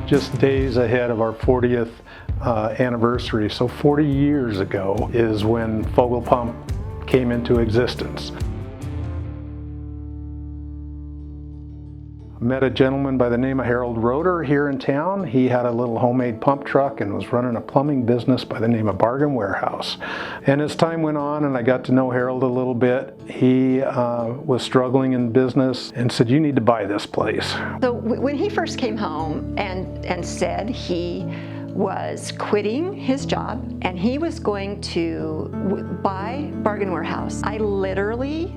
just days ahead of our 40th anniversary. So 40 years ago is when Fogle Pump came into existence. I met a gentleman by the name of Harold Roeder here in town. He had a little homemade pump truck and was running a plumbing business by the name of Bargain Warehouse. And as time went on and I got to know Harold a little bit, he was struggling in business and said, "You need to buy this place." So when he first came home and said he was quitting his job and he was going to buy Bargain Warehouse, I literally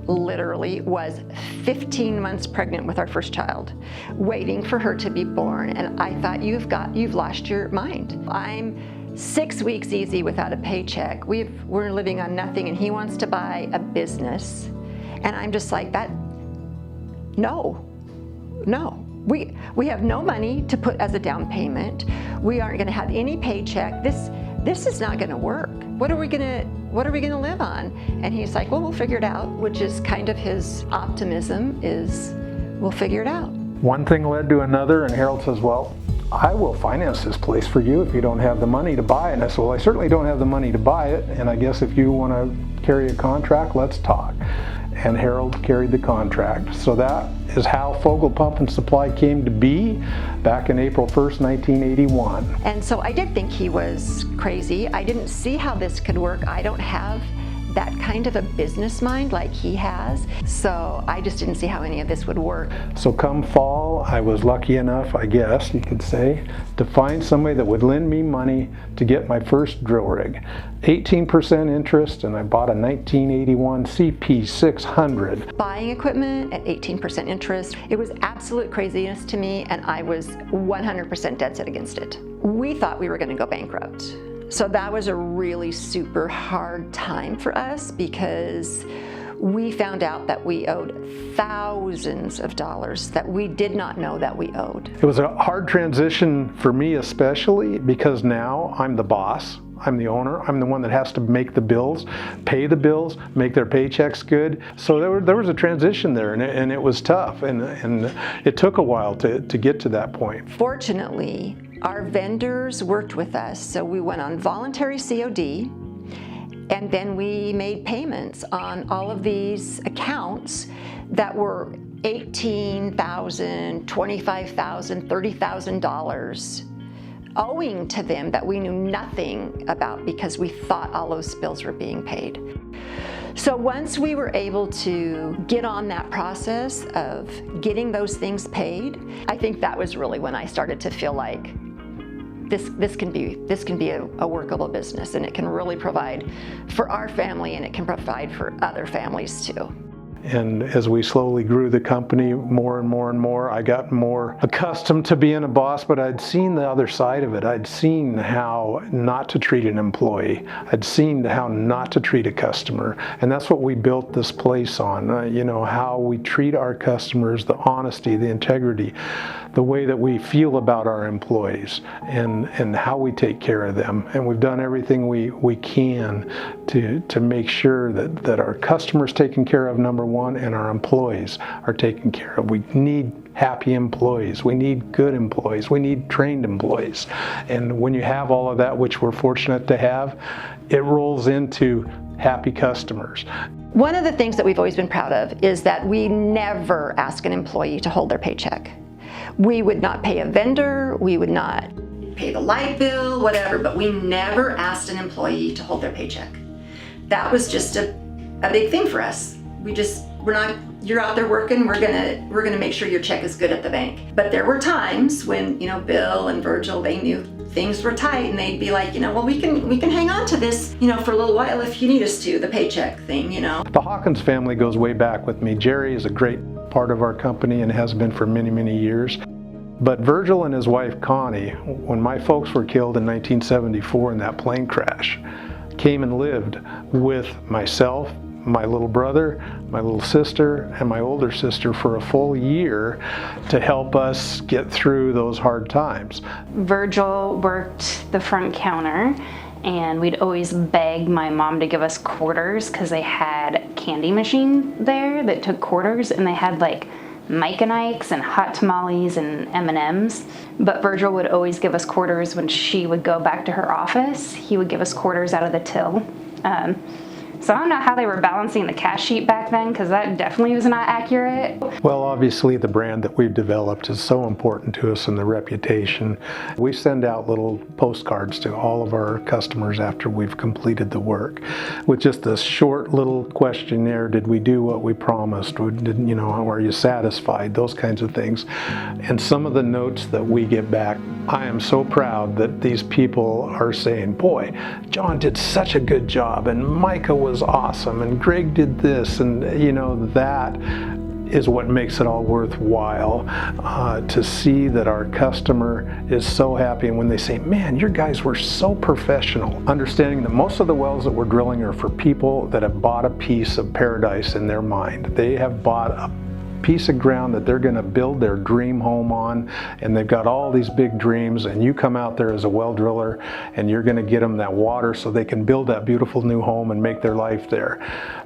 was 15 months pregnant with our first child, waiting for her to be born, and I thought, you've lost your mind. I'm 6 weeks easy without a paycheck. We're living on nothing, and he wants to buy a business, and I'm just like that. No. We have no money to put as a down payment. We aren't going to have any paycheck. This is not going to work. What are we going to live on? And he's like, well, we'll figure it out, which is kind of his optimism, is we'll figure it out. One thing led to another, and Harold says, well, I will finance this place for you if you don't have the money to buy it. And I said, well, I certainly don't have the money to buy it, and I guess if you want to carry a contract, let's talk. And Harold carried the contract. So that is how Fogle Pump and Supply came to be back in April 1st, 1981. And so I did think he was crazy. I didn't see how this could work. I don't have that kind of a business mind like he has. So I just didn't see how any of this would work. So come fall, I was lucky enough, I guess you could say, to find somebody that would lend me money to get my first drill rig. 18% interest, and I bought a 1981 CP600. Buying equipment at 18% interest, it was absolute craziness to me, and I was 100% dead set against it. We thought we were going to go bankrupt. So that was a really super hard time for us because we found out that we owed thousands of dollars that we did not know that we owed. It was a hard transition for me especially because now I'm the boss. I'm the owner. I'm the one that has to make the bills, pay the bills, make their paychecks good. So there was a transition there, and it was tough, and it took a while to get to that point. Fortunately, our vendors worked with us, so we went on voluntary COD, and then we made payments on all of these accounts that were $18,000, $25,000, $30,000 owing to them that we knew nothing about because we thought all those bills were being paid. So once we were able to get on that process of getting those things paid, I think that was really when I started to feel like this can be a workable business, and it can really provide for our family, and it can provide for other families too. And as we slowly grew the company more and more and more, I got more accustomed to being a boss, but I'd seen the other side of it. I'd seen how not to treat an employee. I'd seen how not to treat a customer. And that's what we built this place on, how we treat our customers, the honesty, the integrity, the way that we feel about our employees, and how we take care of them. And we've done everything we can to make sure that our customers taken care of, number one, and our employees are taken care of. We need happy employees. We need good employees. We need trained employees. And when you have all of that, which we're fortunate to have, it rolls into happy customers. One of the things that we've always been proud of is that we never ask an employee to hold their paycheck. We would not pay a vendor, we would not pay the light bill, whatever, but we never asked an employee to hold their paycheck. That was just a big thing for us. You're out there working, we're gonna make sure your check is good at the bank. But there were times when, Bill and Virgil, they knew things were tight, and they'd be like, well, we can hang on to this, for a little while if you need us to, the paycheck thing, The Hawkins family goes way back with me. Jerry is a great part of our company and has been for many, many years. But Virgil and his wife Connie, when my folks were killed in 1974 in that plane crash, came and lived with myself, my little brother, my little sister, and my older sister for a full year to help us get through those hard times. Virgil worked the front counter, and we'd always beg my mom to give us quarters because they had a candy machine there that took quarters, and they had like Mike and Ike's and hot tamales and M&Ms. But Virgil would always give us quarters when she would go back to her office. He would give us quarters out of the till. So I don't know how they were balancing the cash sheet back then, because that definitely was not accurate. Well, obviously the brand that we've developed is so important to us and the reputation. We send out little postcards to all of our customers after we've completed the work with just a short little questionnaire. Did we do what we promised? Are you satisfied? Those kinds of things. And some of the notes that we get back, I am so proud that these people are saying, boy, John did such a good job, and Micah was awesome, and Greg did this, and that is what makes it all worthwhile, to see that our customer is so happy. And when they say, man, your guys were so professional, understanding that most of the wells that we're drilling are for people that have bought a piece of paradise in their mind. They have bought a piece of ground that they're going to build their dream home on, and they've got all these big dreams, and you come out there as a well driller and you're going to get them that water so they can build that beautiful new home and make their life there.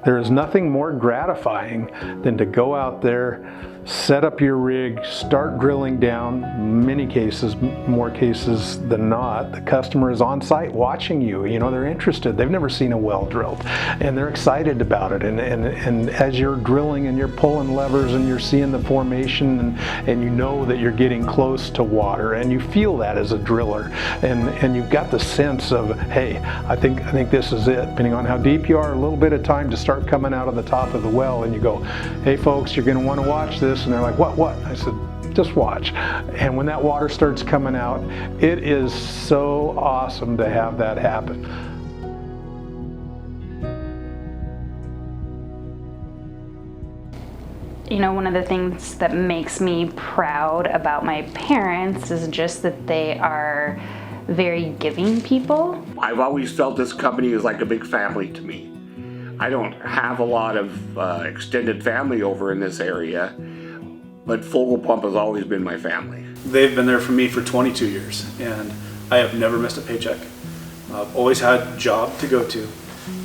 There is nothing more gratifying than to go out there, set up your rig, start drilling down. Many cases, more cases than not, the customer is on site watching you. They're interested. They've never seen a well drilled, and they're excited about it. And as you're drilling and you're pulling levers and you're seeing the formation, and you know that you're getting close to water, and you feel that as a driller, and you've got the sense of, hey, I think this is it. Depending on how deep you are, a little bit of time to start coming out of the top of the well, and you go, hey folks, you're going to want to watch this. And they're like, what? I said, just watch. And when that water starts coming out, it is so awesome to have that happen. One of the things that makes me proud about my parents is just that they are very giving people. I've always felt this company is like a big family to me. I don't have a lot of extended family over in this area, but Fogle Pump has always been my family. They've been there for me for 22 years, and I have never missed a paycheck. I've always had a job to go to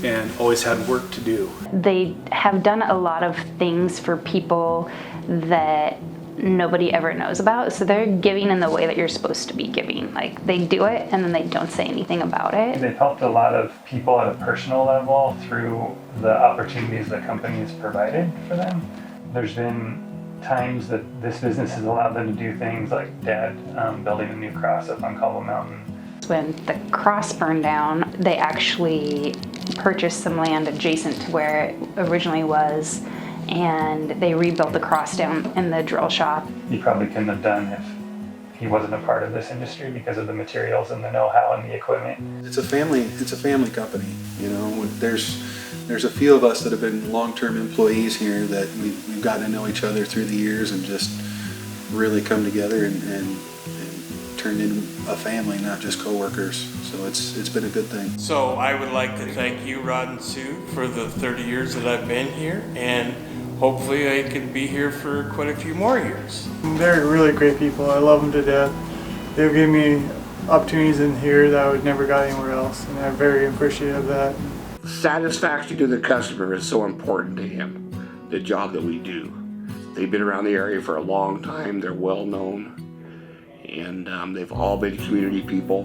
and always had work to do. They have done a lot of things for people that nobody ever knows about, so they're giving in the way that you're supposed to be giving. Like, they do it and then they don't say anything about it. They've helped a lot of people at a personal level through the opportunities the company has provided for them. There's been times that this business has allowed them to do things like Dad building a new cross up on Fogle Mountain. When the cross burned down, they actually purchased some land adjacent to where it originally was, and they rebuilt the cross down in the drill shop. He probably couldn't have done if he wasn't a part of this industry because of the materials and the know-how and the equipment. It's a family company. There's a few of us that have been long-term employees here that we've gotten to know each other through the years and just really come together and turned into a family, not just co-workers. So it's been a good thing. So I would like to thank you, Rod and Sue, for the 30 years that I've been here, and hopefully I can be here for quite a few more years. They're really great people. I love them to death. They've given me opportunities in here that I would never got anywhere else, and I'm very appreciative of that. Satisfaction to the customer is so important to him, the job that we do. They've been around the area for a long time, they're well known, and they've all been community people,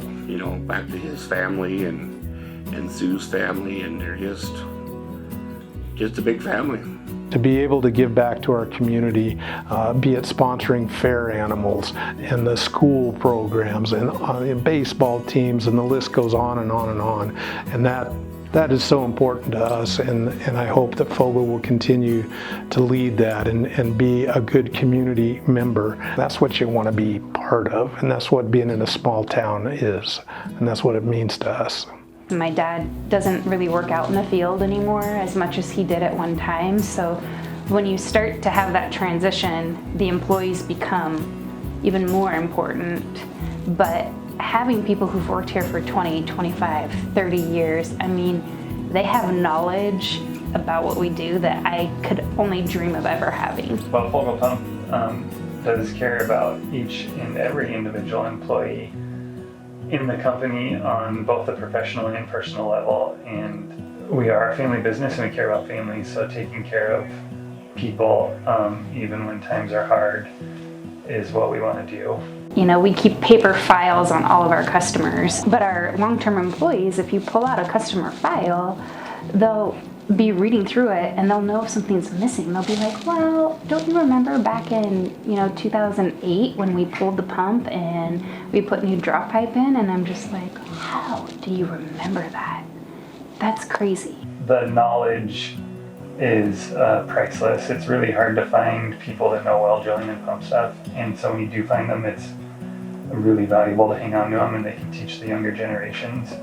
back to his family and Sue's family, and they're just a big family. To be able to give back to our community, be it sponsoring fair animals and the school programs and baseball teams, and the list goes on and on and on. And that is so important to us, and I hope that Fogle will continue to lead that and be a good community member. That's what you want to be part of, and that's what being in a small town is, and that's what it means to us. My dad doesn't really work out in the field anymore as much as he did at one time, so when you start to have that transition, the employees become even more important. But having people who've worked here for 20, 25, 30 years, they have knowledge about what we do that I could only dream of ever having. Well, Fogle Pump does care about each and every individual employee in the company on both the professional and personal level, and we are a family business and we care about families, so taking care of people, even when times are hard, is what we want to do. You know, we keep paper files on all of our customers, but our long-term employees, if you pull out a customer file, they'll be reading through it and they'll know if something's missing. They'll be like, well, don't you remember back in, 2008 when we pulled the pump and we put new drop pipe in? And I'm just like, how do you remember that? That's crazy. The knowledge is priceless. It's really hard to find people that know well drilling and pump stuff, and so when you do find them, it's really valuable to hang on to them, and they can teach the younger generations.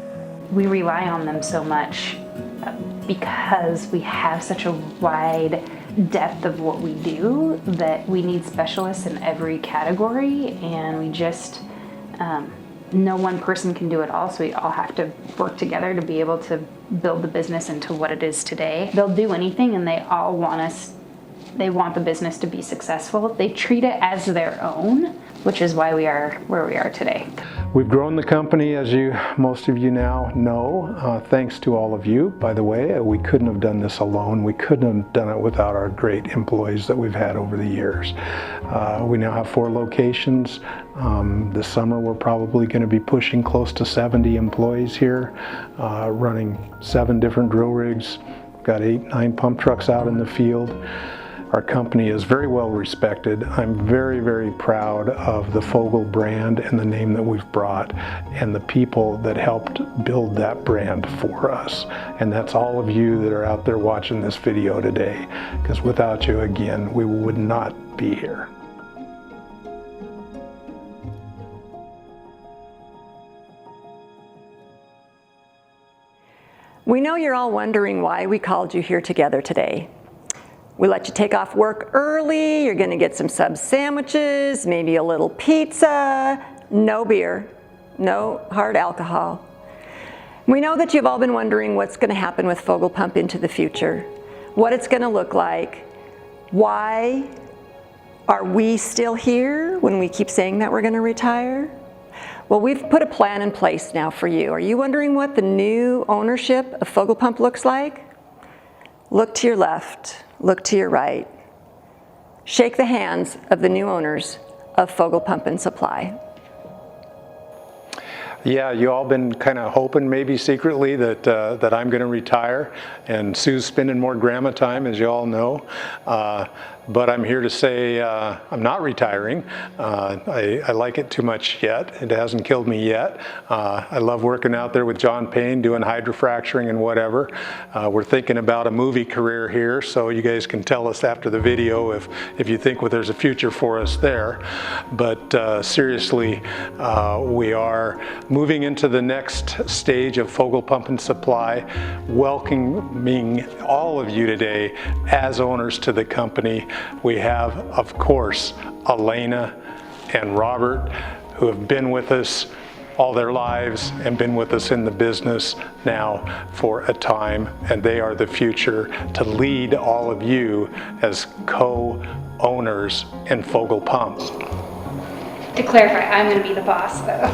We rely on them so much because we have such a wide depth of what we do that we need specialists in every category, and we just no one person can do it all, so we all have to work together to be able to build the business into what it is today. They'll do anything, and they all want the business to be successful. They treat it as their own, which is why we are where we are today. We've grown the company, as most of you now know, thanks to all of you. By the way, we couldn't have done this alone. We couldn't have done it without our great employees that we've had over the years. We now have 4 locations. This summer we're probably going to be pushing close to 70 employees here, running 7 different drill rigs. We've got 8-9 pump trucks out in the field. Our company is very well respected. I'm very, very proud of the Fogle brand and the name that we've brought and the people that helped build that brand for us. And that's all of you that are out there watching this video today, because without you, again, we would not be here. We know you're all wondering why we called you here together today. We let you take off work early, you're gonna get some sub sandwiches, maybe a little pizza, no beer, no hard alcohol. We know that you've all been wondering what's gonna happen with Fogle Pump into the future, what it's gonna look like, why are we still here when we keep saying that we're gonna retire? Well, we've put a plan in place now for you. Are you wondering what the new ownership of Fogle Pump looks like? Look to your left. Look to your right. Shake the hands of the new owners of Fogle Pump and Supply. Yeah, you all been kind of hoping maybe secretly that I'm going to retire, and Sue's spending more grandma time, as you all know. But I'm here to say I'm not retiring. I like it too much yet. It hasn't killed me yet. I love working out there with John Payne, doing hydrofracturing and whatever. We're thinking about a movie career here, so you guys can tell us after the video if you think there's a future for us there. But seriously, we are moving into the next stage of Fogle Pump and Supply, welcoming all of you today as owners to the company. We have, of course, Elena and Robert, who have been with us all their lives and been with us in the business now for a time, and they are the future to lead all of you as co-owners in Fogle Pump. To clarify, I'm going to be the boss, though.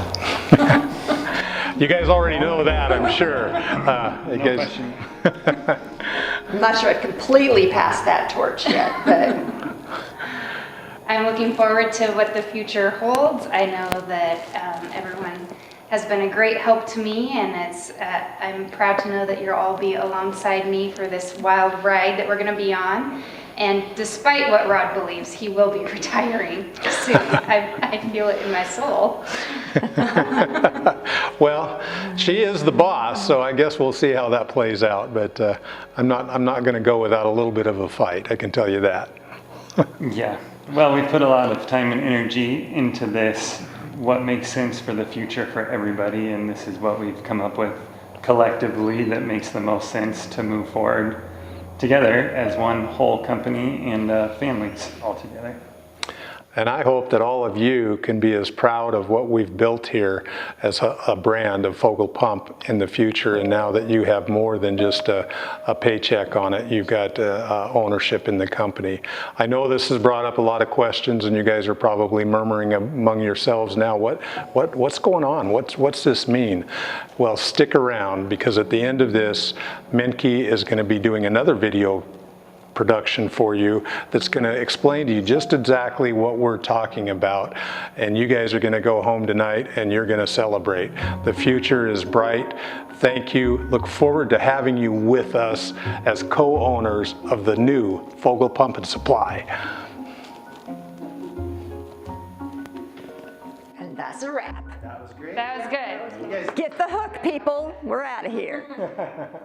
You guys already know that, I'm sure. No question. I'm not sure I've completely passed that torch yet, but I'm looking forward to what the future holds. I know that everyone has been a great help to me, and I'm proud to know that you'll all be alongside me for this wild ride that we're going to be on. And despite what Rod believes, he will be retiring soon. I feel it in my soul. Well, she is the boss, so I guess we'll see how that plays out. But I'm not going to go without a little bit of a fight. I can tell you that. Yeah. Well, we put a lot of time and energy into this, what makes sense for the future for everybody, and this is what we've come up with collectively that makes the most sense to move forward together as one whole company and families all together. And I hope that all of you can be as proud of what we've built here as a brand of Fogle Pump in the future. And now that you have more than just a paycheck on it, you've got ownership in the company. I know this has brought up a lot of questions, and you guys are probably murmuring among yourselves now, what's going on? What's this mean? Well, stick around, because at the end of this, Menke is going to be doing another video production for you that's going to explain to you just exactly what we're talking about. And you guys are going to go home tonight and you're going to celebrate. The future is bright. Thank you. Look forward to having you with us as co-owners of the new Fogle Pump and Supply. And that's a wrap. That was good. Get the hook, people. We're out of here.